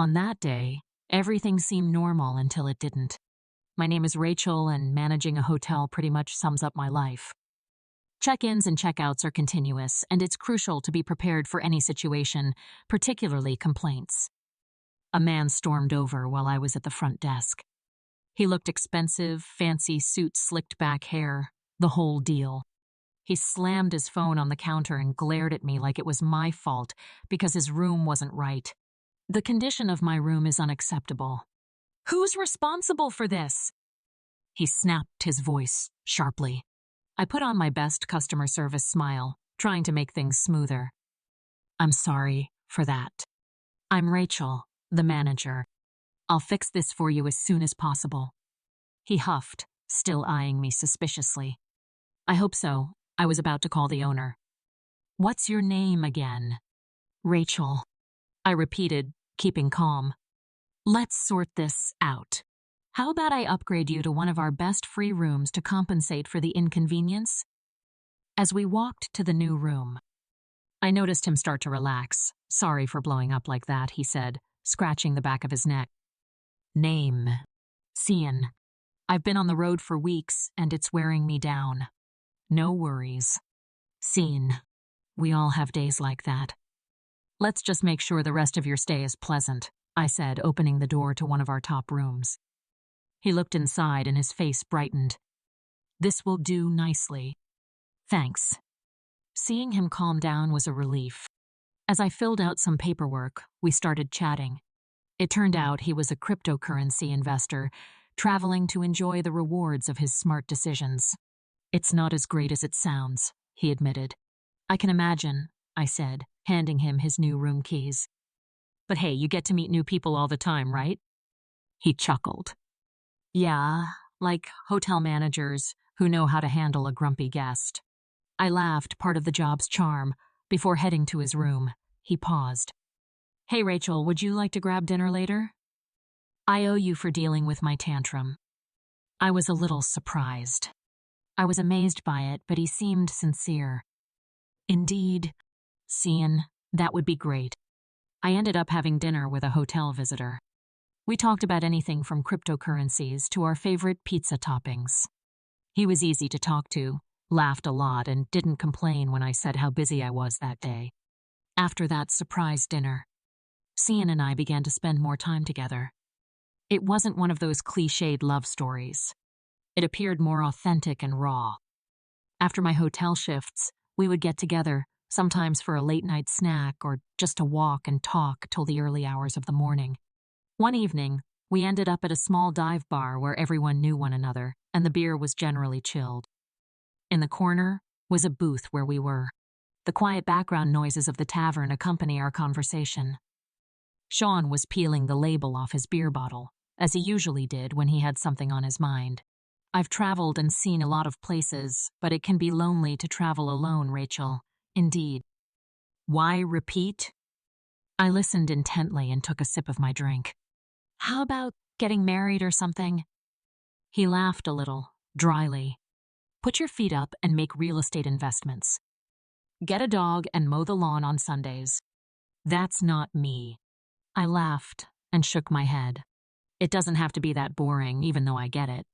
On that day, everything seemed normal until it didn't. My name is Rachel, and managing a hotel pretty much sums up my life. Check-ins and check-outs are continuous, and it's crucial to be prepared for any situation, particularly complaints. A man stormed over while I was at the front desk. He looked expensive, fancy suit, slicked back hair, the whole deal. He slammed his phone on the counter and glared at me like it was my fault because his room wasn't right. The condition of my room is unacceptable. Who's responsible for this? He snapped his voice sharply. I put on my best customer service smile, trying to make things smoother. I'm sorry for that. I'm Rachel, the manager. I'll fix this for you as soon as possible. He huffed, still eyeing me suspiciously. I hope so. I was about to call the owner. What's your name again? Rachel. I repeated, keeping calm. Let's sort this out. How about I upgrade you to one of our best free rooms to compensate for the inconvenience? As we walked to the new room, I noticed him start to relax. Sorry for blowing up like that, he said, scratching the back of his neck. Name. Cian. I've been on the road for weeks, and it's wearing me down. No worries. Cian. We all have days like that. Let's just make sure the rest of your stay is pleasant, I said, opening the door to one of our top rooms. He looked inside and his face brightened. This will do nicely. Thanks. Seeing him calm down was a relief. As I filled out some paperwork, we started chatting. It turned out he was a cryptocurrency investor, traveling to enjoy the rewards of his smart decisions. It's not as great as it sounds, he admitted. I can imagine, I said, handing him his new room keys. But hey, you get to meet new people all the time, right? He chuckled. Yeah, like hotel managers who know how to handle a grumpy guest. I laughed, part of the job's charm. Before heading to his room, he paused. Hey Rachel, would you like to grab dinner later? I owe you for dealing with my tantrum. I was a little surprised. I was amazed by it, but he seemed sincere. Indeed, Cian, that would be great. I ended up having dinner with a hotel visitor. We talked about anything from cryptocurrencies to our favorite pizza toppings. He was easy to talk to, laughed a lot, and didn't complain when I said how busy I was that day. After that surprise dinner, Cian and I began to spend more time together. It wasn't one of those cliched love stories. It appeared more authentic and raw. After my hotel shifts, we would get together, sometimes for a late-night snack or just to walk and talk till the early hours of the morning. One evening, we ended up at a small dive bar where everyone knew one another, and the beer was generally chilled. In the corner was a booth where we were. The quiet background noises of the tavern accompany our conversation. Sean was peeling the label off his beer bottle, as he usually did when he had something on his mind. I've traveled and seen a lot of places, but it can be lonely to travel alone, Rachel. Indeed. Why repeat? I listened intently and took a sip of my drink. How about getting married or something? He laughed a little, dryly. Put your feet up and make real estate investments. Get a dog and mow the lawn on Sundays. That's not me. I laughed and shook my head. It doesn't have to be that boring, even though I get it.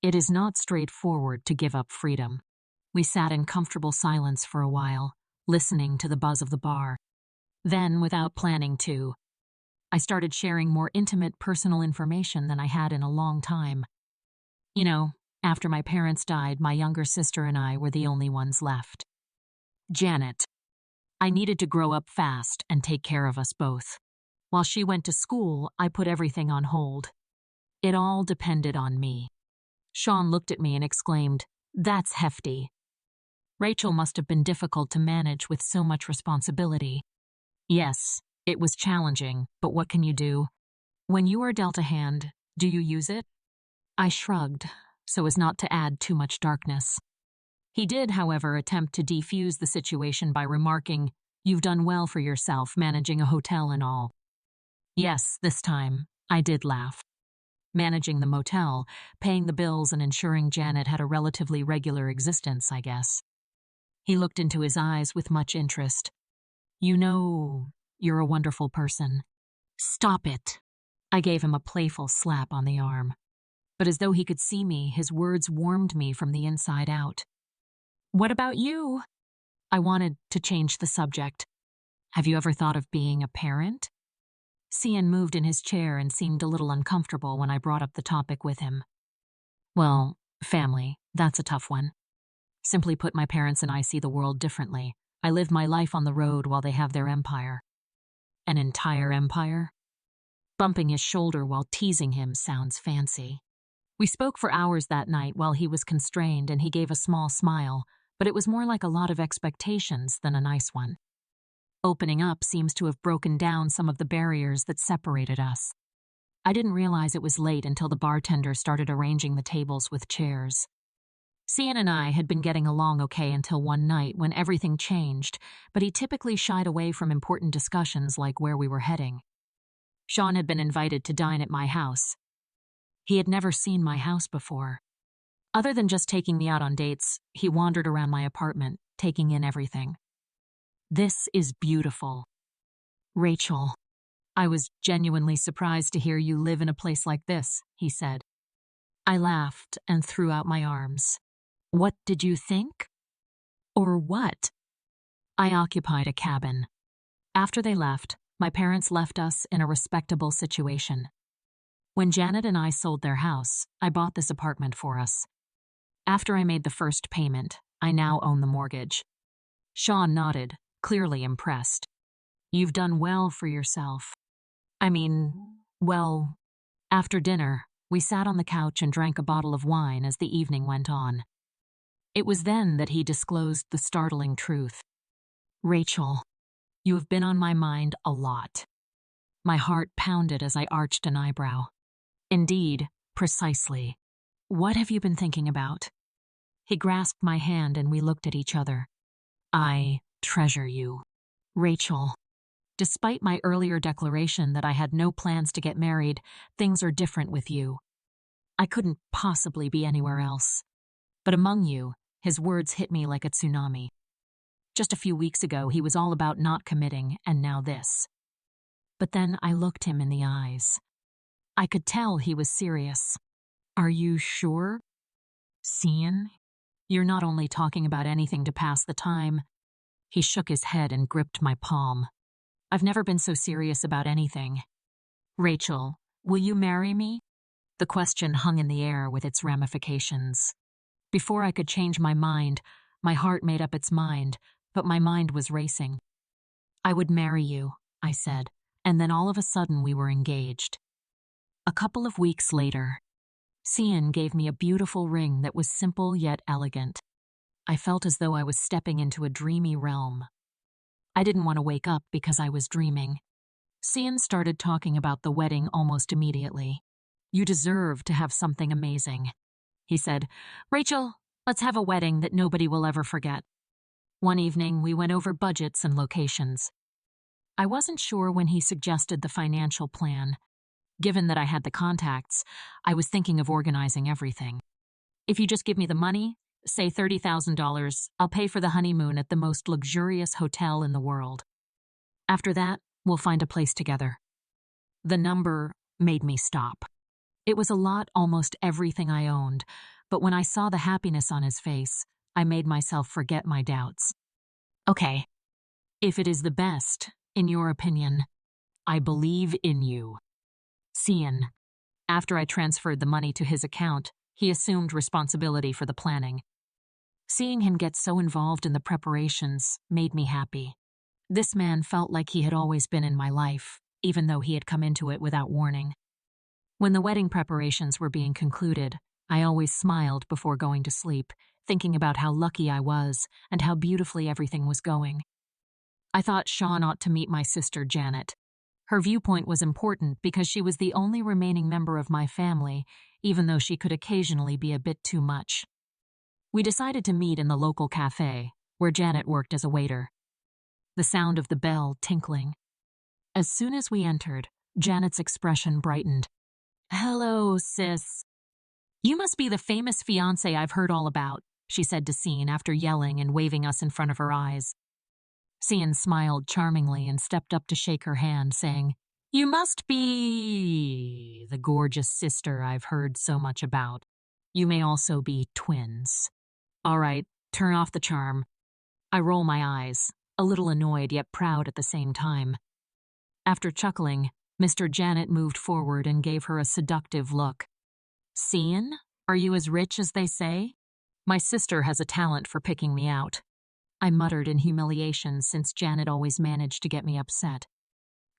It is not straightforward to give up freedom. We sat in comfortable silence for a while, listening to the buzz of the bar. Then, without planning to, I started sharing more intimate personal information than I had in a long time. You know, after my parents died, my younger sister and I were the only ones left. Janet. I needed to grow up fast and take care of us both. While she went to school, I put everything on hold. It all depended on me. Sean looked at me and exclaimed, "That's hefty." Rachel must have been difficult to manage with so much responsibility. Yes, it was challenging, but what can you do? When you are dealt a hand, do you use it? I shrugged, so as not to add too much darkness. He did, however, attempt to defuse the situation by remarking, "You've done well for yourself, managing a hotel and all." Yes, this time, I did laugh. Managing the motel, paying the bills, and ensuring Janet had a relatively regular existence, I guess. He looked into his eyes with much interest. You know, you're a wonderful person. Stop it. I gave him a playful slap on the arm. But as though he could see me, his words warmed me from the inside out. What about you? I wanted to change the subject. Have you ever thought of being a parent? Cian moved in his chair and seemed a little uncomfortable when I brought up the topic with him. Well, family, that's a tough one. Simply put, my parents and I see the world differently. I live my life on the road while they have their empire. An entire empire? Bumping his shoulder while teasing him sounds fancy. We spoke for hours that night while he was constrained, and he gave a small smile, but it was more like a lot of expectations than a nice one. Opening up seems to have broken down some of the barriers that separated us. I didn't realize it was late until the bartender started arranging the tables with chairs. Cian and I had been getting along okay until one night when everything changed, but he typically shied away from important discussions like where we were heading. Sean had been invited to dine at my house. He had never seen my house before. Other than just taking me out on dates, he wandered around my apartment, taking in everything. This is beautiful. Rachel, I was genuinely surprised to hear you live in a place like this, he said. I laughed and threw out my arms. What did you think? Or what? I occupied a cabin. After they left, my parents left us in a respectable situation. When Janet and I sold their house, I bought this apartment for us. After I made the first payment, I now own the mortgage. Sean nodded, clearly impressed. You've done well for yourself. Well, after dinner, we sat on the couch and drank a bottle of wine as the evening went on. It was then that he disclosed the startling truth. Rachel, you have been on my mind a lot. My heart pounded as I arched an eyebrow. Indeed, precisely. What have you been thinking about? He grasped my hand and we looked at each other. I treasure you. Rachel, despite my earlier declaration that I had no plans to get married, things are different with you. I couldn't possibly be anywhere else. But among you, his words hit me like a tsunami. Just a few weeks ago, he was all about not committing, and now this. But then I looked him in the eyes. I could tell he was serious. Are you sure? Cian? You're not only talking about anything to pass the time. He shook his head and gripped my palm. I've never been so serious about anything. Rachel, will you marry me? The question hung in the air with its ramifications. Before I could change my mind, my heart made up its mind, but my mind was racing. I would marry you, I said, and then all of a sudden we were engaged. A couple of weeks later, Cian gave me a beautiful ring that was simple yet elegant. I felt as though I was stepping into a dreamy realm. I didn't want to wake up because I was dreaming. Cian started talking about the wedding almost immediately. You deserve to have something amazing. He said, Rachel, let's have a wedding that nobody will ever forget. One evening, we went over budgets and locations. I wasn't sure when he suggested the financial plan. Given that I had the contacts, I was thinking of organizing everything. If you just give me the money, say $30,000, I'll pay for the honeymoon at the most luxurious hotel in the world. After that, we'll find a place together. The number made me stop. It was a lot, almost everything I owned, but when I saw the happiness on his face, I made myself forget my doubts. Okay, if it is the best, in your opinion, I believe in you. Cian. After I transferred the money to his account, he assumed responsibility for the planning. Seeing him get so involved in the preparations made me happy. This man felt like he had always been in my life, even though he had come into it without warning. When the wedding preparations were being concluded, I always smiled before going to sleep, thinking about how lucky I was and how beautifully everything was going. I thought Sean ought to meet my sister Janet. Her viewpoint was important because she was the only remaining member of my family, even though she could occasionally be a bit too much. We decided to meet in the local cafe, where Janet worked as a waiter. The sound of the bell tinkling. As soon as we entered, Janet's expression brightened. Hello, sis. You must be the famous fiancé I've heard all about, she said to Cian after yelling and waving us in front of her eyes. Cian smiled charmingly and stepped up to shake her hand, saying, You must be the gorgeous sister I've heard so much about. You may also be twins. All right, turn off the charm. I roll my eyes, a little annoyed yet proud at the same time. After chuckling, Mr. Janet moved forward and gave her a seductive look. Cian, are you as rich as they say? My sister has a talent for picking me out. I muttered in humiliation since Janet always managed to get me upset.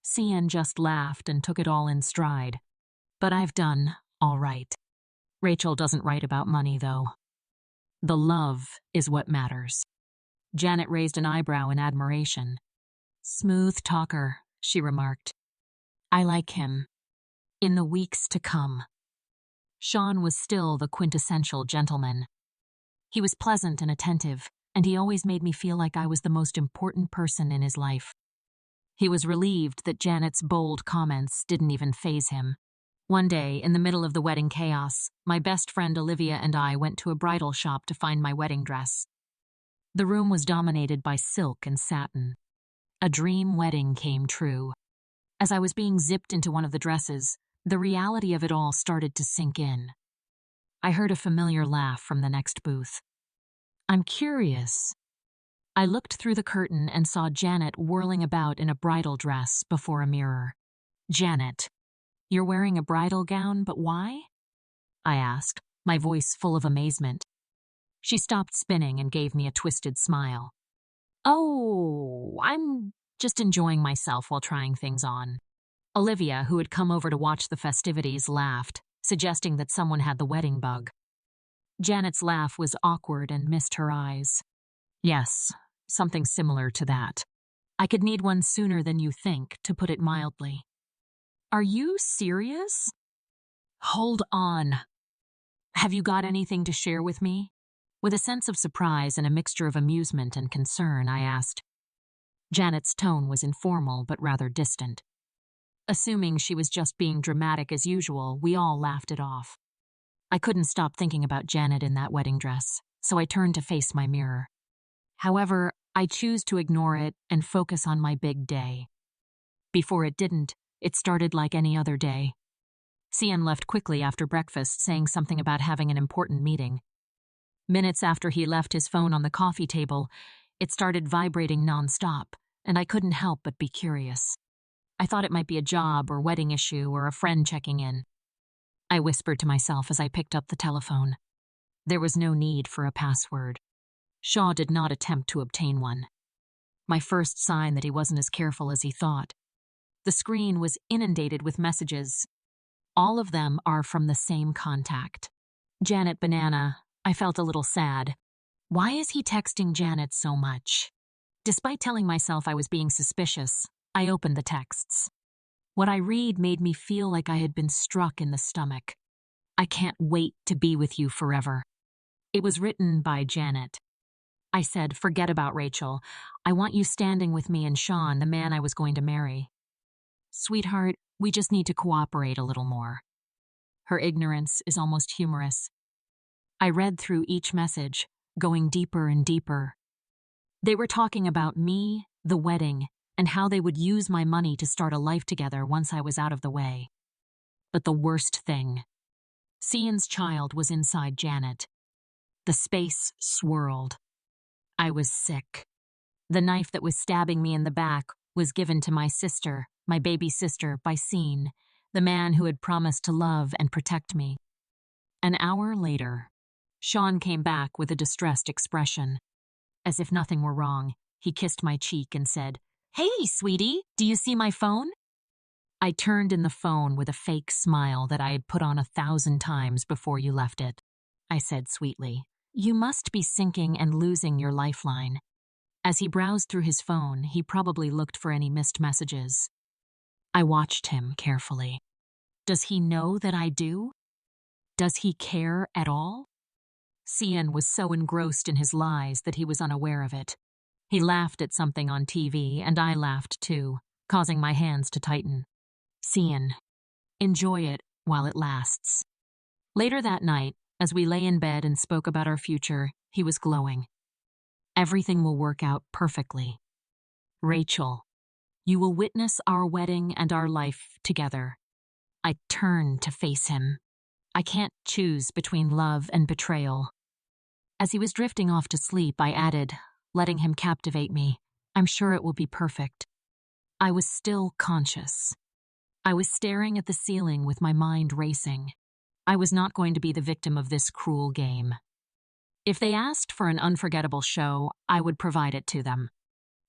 Cian just laughed and took it all in stride. But I've done all right. Rachel doesn't write about money, though. The love is what matters. Janet raised an eyebrow in admiration. Smooth talker, she remarked. I like him. In the weeks to come. Sean was still the quintessential gentleman. He was pleasant and attentive, and he always made me feel like I was the most important person in his life. He was relieved that Janet's bold comments didn't even faze him. One day, in the middle of the wedding chaos, my best friend Olivia and I went to a bridal shop to find my wedding dress. The room was dominated by silk and satin. A dream wedding came true. As I was being zipped into one of the dresses, the reality of it all started to sink in. I heard a familiar laugh from the next booth. I'm curious. I looked through the curtain and saw Janet whirling about in a bridal dress before a mirror. Janet, you're wearing a bridal gown, but why? I asked, my voice full of amazement. She stopped spinning and gave me a twisted smile. Oh, I'm just enjoying myself while trying things on. Olivia, who had come over to watch the festivities, laughed, suggesting that someone had the wedding bug. Janet's laugh was awkward and missed her eyes. Yes, something similar to that. I could need one sooner than you think, to put it mildly. Are you serious? Hold on. Have you got anything to share with me? With a sense of surprise and a mixture of amusement and concern, I asked. Janet's tone was informal but rather distant. Assuming she was just being dramatic as usual, we all laughed it off. I couldn't stop thinking about Janet in that wedding dress, so I turned to face my mirror. However, I choose to ignore it and focus on my big day. Before it didn't, it started like any other day. Cian left quickly after breakfast, saying something about having an important meeting. Minutes after he left his phone on the coffee table, it started vibrating nonstop, and I couldn't help but be curious. I thought it might be a job or wedding issue or a friend checking in. I whispered to myself as I picked up the telephone. There was no need for a password. Shaw did not attempt to obtain one. My first sign that he wasn't as careful as he thought. The screen was inundated with messages. All of them are from the same contact. Janet Banana. I felt a little sad. Why is he texting Janet so much? Despite telling myself I was being suspicious, I opened the texts. What I read made me feel like I had been struck in the stomach. I can't wait to be with you forever. It was written by Janet. I said, forget about Rachel. I want you standing with me and Sean, the man I was going to marry. Sweetheart, we just need to cooperate a little more. Her ignorance is almost humorous. I read through each message, going deeper and deeper. They were talking about me, the wedding, and how they would use my money to start a life together once I was out of the way. But the worst thing, Cian's child was inside Janet. The space swirled. I was sick. The knife that was stabbing me in the back was given to my sister, my baby sister, by Cian, the man who had promised to love and protect me. An hour later, Sean came back with a distressed expression. As if nothing were wrong, he kissed my cheek and said, Hey, sweetie, do you see my phone? I turned in the phone with a fake smile that I had put on 1,000 times before you left it. I said sweetly, You must be sinking and losing your lifeline. As he browsed through his phone, he probably looked for any missed messages. I watched him carefully. Does he know that I do? Does he care at all? Cian was so engrossed in his lies that he was unaware of it. He laughed at something on TV, and I laughed too, causing my hands to tighten. Cian, enjoy it while it lasts. Later that night, as we lay in bed and spoke about our future, he was glowing. Everything will work out perfectly. Rachel, You will witness our wedding and our life together. I turned to face him. I can't choose between love and betrayal. As he was drifting off to sleep, I added, letting him captivate me, I'm sure it will be perfect. I was still conscious. I was staring at the ceiling with my mind racing. I was not going to be the victim of this cruel game. If they asked for an unforgettable show, I would provide it to them.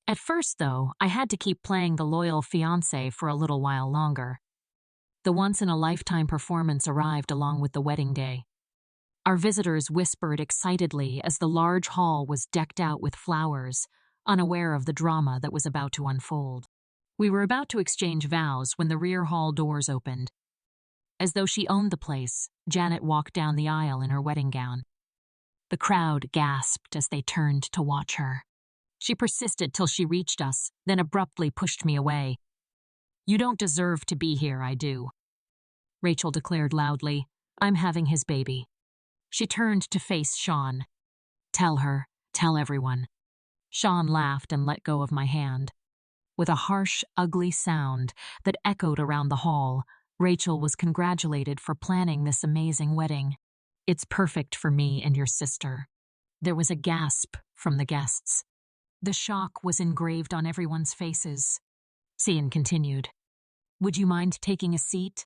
At first, though, I had to keep playing the loyal fiancé for a little while longer. The once-in-a-lifetime performance arrived along with the wedding day. Our visitors whispered excitedly as the large hall was decked out with flowers, unaware of the drama that was about to unfold. We were about to exchange vows when the rear hall doors opened. As though she owned the place, Janet walked down the aisle in her wedding gown. The crowd gasped as they turned to watch her. She persisted till she reached us, then abruptly pushed me away. You don't deserve to be here, I do. Rachel declared loudly, I'm having his baby. She turned to face Sean. Tell her, tell everyone. Sean laughed and let go of my hand. With a harsh, ugly sound that echoed around the hall, Rachel was congratulated for planning this amazing wedding. It's perfect for me and your sister. There was a gasp from the guests. The shock was engraved on everyone's faces. Cian continued, Would you mind taking a seat?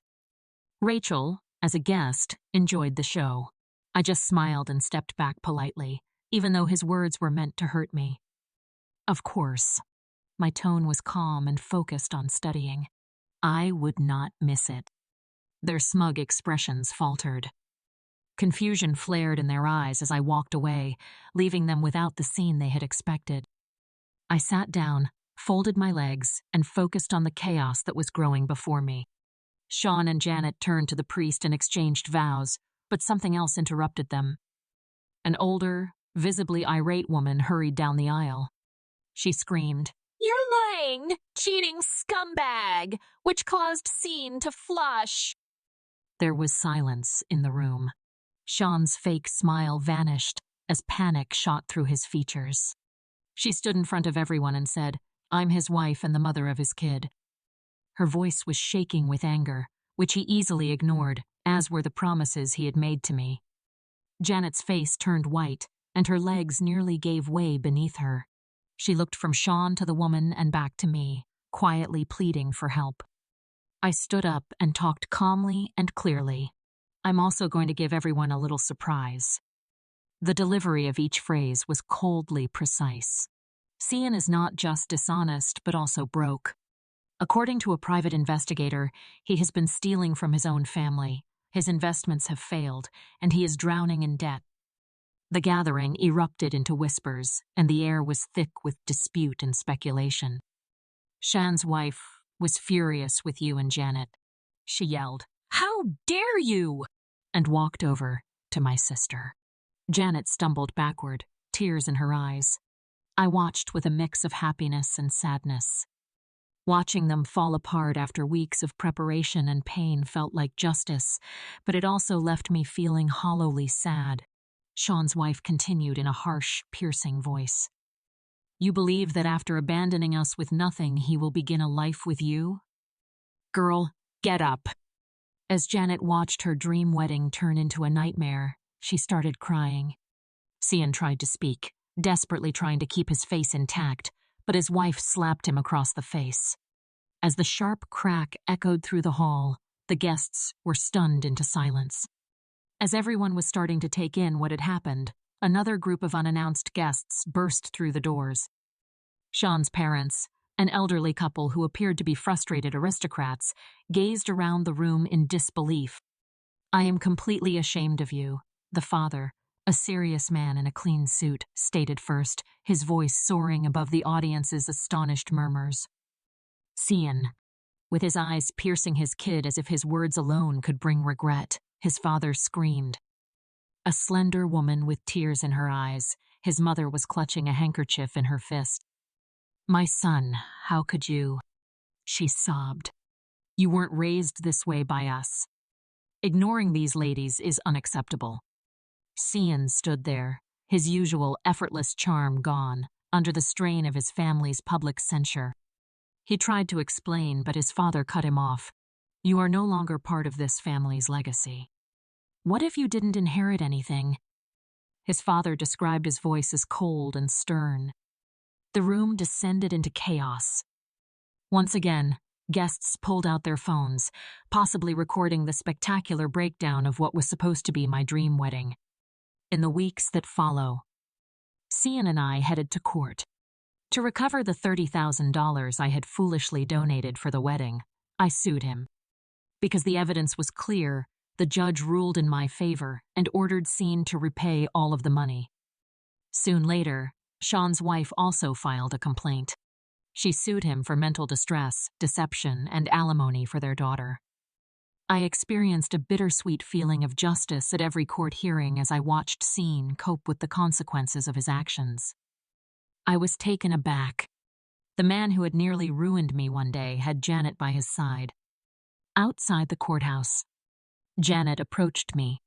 Rachel, as a guest, enjoyed the show. I just smiled and stepped back politely, even though his words were meant to hurt me. Of course. My tone was calm and focused on studying. I would not miss it. Their smug expressions faltered. Confusion flared in their eyes as I walked away, leaving them without the scene they had expected. I sat down, folded my legs, and focused on the chaos that was growing before me. Sean and Janet turned to the priest and exchanged vows, but something else interrupted them. An older, visibly irate woman hurried down the aisle. She screamed, You're lying, cheating scumbag, which caused Cian to flush. There was silence in the room. Sean's fake smile vanished as panic shot through his features. She stood in front of everyone and said, I'm his wife and the mother of his kid. Her voice was shaking with anger, which he easily ignored, as were the promises he had made to me. Janet's face turned white, and her legs nearly gave way beneath her. She looked from Sean to the woman and back to me, quietly pleading for help. I stood up and talked calmly and clearly. I'm also going to give everyone a little surprise. The delivery of each phrase was coldly precise. Cian is not just dishonest, but also broke. According to a private investigator, he has been stealing from his own family. His investments have failed, and he is drowning in debt. The gathering erupted into whispers, and the air was thick with dispute and speculation. Shan's wife was furious with you and Janet. She yelled, How dare you? And walked over to my sister. Janet stumbled backward, tears in her eyes. I watched with a mix of happiness and sadness. Watching them fall apart after weeks of preparation and pain felt like justice, but it also left me feeling hollowly sad. Sean's wife continued in a harsh, piercing voice. You believe that after abandoning us with nothing, he will begin a life with you? Girl, get up. As Janet watched her dream wedding turn into a nightmare, she started crying. Cian tried to speak, desperately trying to keep his face intact, but his wife slapped him across the face. As the sharp crack echoed through the hall, the guests were stunned into silence. As everyone was starting to take in what had happened, another group of unannounced guests burst through the doors. Sean's parents, an elderly couple who appeared to be frustrated aristocrats, gazed around the room in disbelief. I am completely ashamed of you, the father, a serious man in a clean suit, stated first, his voice soaring above the audience's astonished murmurs. Cian, with his eyes piercing his kid as if his words alone could bring regret, his father screamed. A slender woman with tears in her eyes, his mother was clutching a handkerchief in her fist. My son, how could you? She sobbed. You weren't raised this way by us. Ignoring these ladies is unacceptable. Cian stood there, his usual effortless charm gone, under the strain of his family's public censure. He tried to explain, but his father cut him off. You are no longer part of this family's legacy. What if you didn't inherit anything? His father described his voice as cold and stern. The room descended into chaos. Once again, guests pulled out their phones, possibly recording the spectacular breakdown of what was supposed to be my dream wedding. In the weeks that follow, Cian and I headed to court. To recover the $30,000 I had foolishly donated for the wedding, I sued him. Because the evidence was clear, the judge ruled in my favor and ordered Cian to repay all of the money. Soon later, Sean's wife also filed a complaint. She sued him for mental distress, deception, and alimony for their daughter. I experienced a bittersweet feeling of justice at every court hearing as I watched Cian cope with the consequences of his actions. I was taken aback. The man who had nearly ruined me one day had Janet by his side. Outside the courthouse, Janet approached me.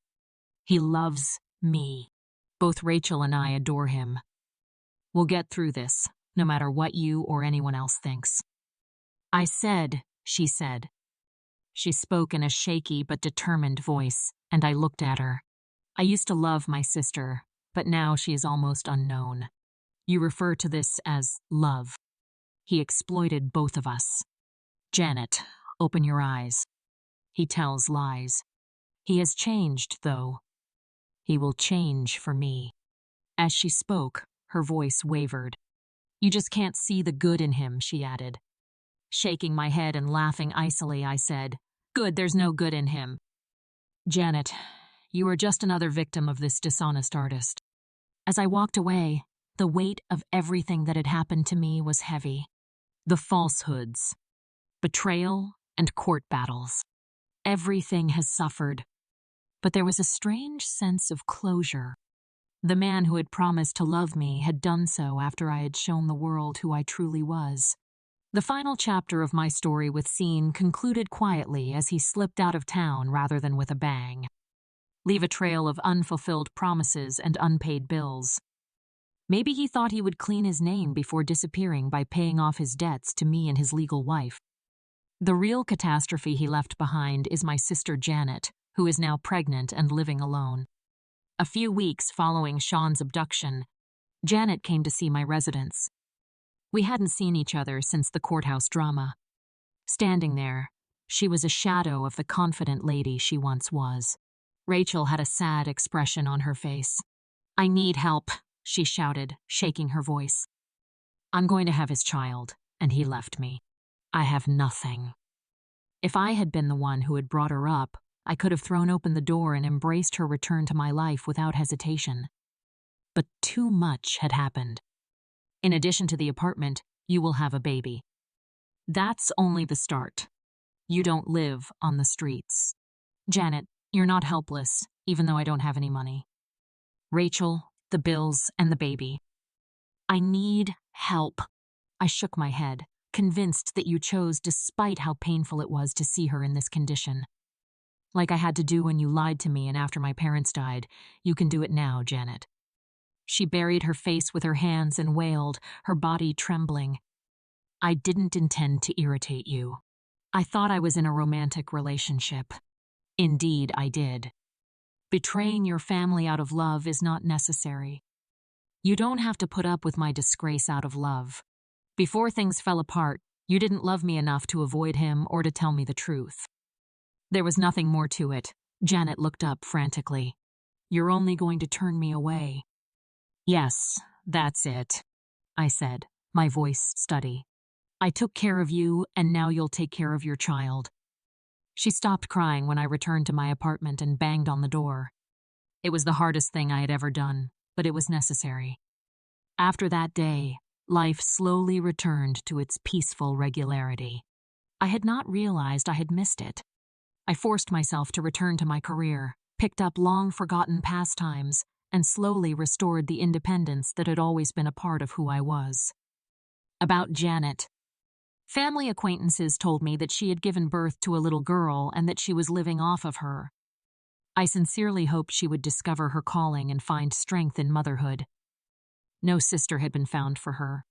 He loves me. Both Rachel and I adore him. We'll get through this, no matter what you or anyone else thinks. I said, she said. She spoke in a shaky but determined voice, and I looked at her. I used to love my sister, but now she is almost unknown. You refer to this as love. He exploited both of us. Janet, open your eyes. He tells lies. He has changed, though. He will change for me. As she spoke, her voice wavered. You just can't see the good in him, she added. Shaking my head and laughing icily, I said, Good, there's no good in him. Janet, you are just another victim of this dishonest artist. As I walked away, the weight of everything that had happened to me was heavy. The falsehoods, betrayal, and court battles. Everything has suffered. But there was a strange sense of closure. The man who had promised to love me had done so after I had shown the world who I truly was. The final chapter of my story with Cian concluded quietly as he slipped out of town rather than with a bang. Leave a trail of unfulfilled promises and unpaid bills. Maybe he thought he would clean his name before disappearing by paying off his debts to me and his legal wife. The real catastrophe he left behind is my sister Janet, who is now pregnant and living alone. A few weeks following Sean's abduction, Janet came to see my residence. We hadn't seen each other since the courthouse drama. Standing there, she was a shadow of the confident lady she once was. Rachel had a sad expression on her face. I need help, she shouted, shaking her voice. I'm going to have his child, and he left me. I have nothing. If I had been the one who had brought her up, I could have thrown open the door and embraced her return to my life without hesitation. But too much had happened. In addition to the apartment, you will have a baby. That's only the start. You don't live on the streets. Janet, you're not helpless, even though I don't have any money. Rachel, the bills, and the baby. I need help. I shook my head, convinced that you chose despite how painful it was to see her in this condition. Like I had to do when you lied to me and after my parents died, you can do it now, Janet. She buried her face with her hands and wailed, her body trembling. I didn't intend to irritate you. I thought I was in a romantic relationship. Indeed, I did. Betraying your family out of love is not necessary. You don't have to put up with my disgrace out of love. Before things fell apart, you didn't love me enough to avoid him or to tell me the truth. There was nothing more to it. Janet looked up frantically. You're only going to turn me away. Yes, that's it, I said, my voice steady. I took care of you, and now you'll take care of your child. She stopped crying when I returned to my apartment and banged on the door. It was the hardest thing I had ever done, but it was necessary. After that day, life slowly returned to its peaceful regularity. I had not realized I had missed it. I forced myself to return to my career, picked up long-forgotten pastimes, and slowly restored the independence that had always been a part of who I was. About Janet. Family acquaintances told me that she had given birth to a little girl and that she was living off of her. I sincerely hoped she would discover her calling and find strength in motherhood. No sister had been found for her,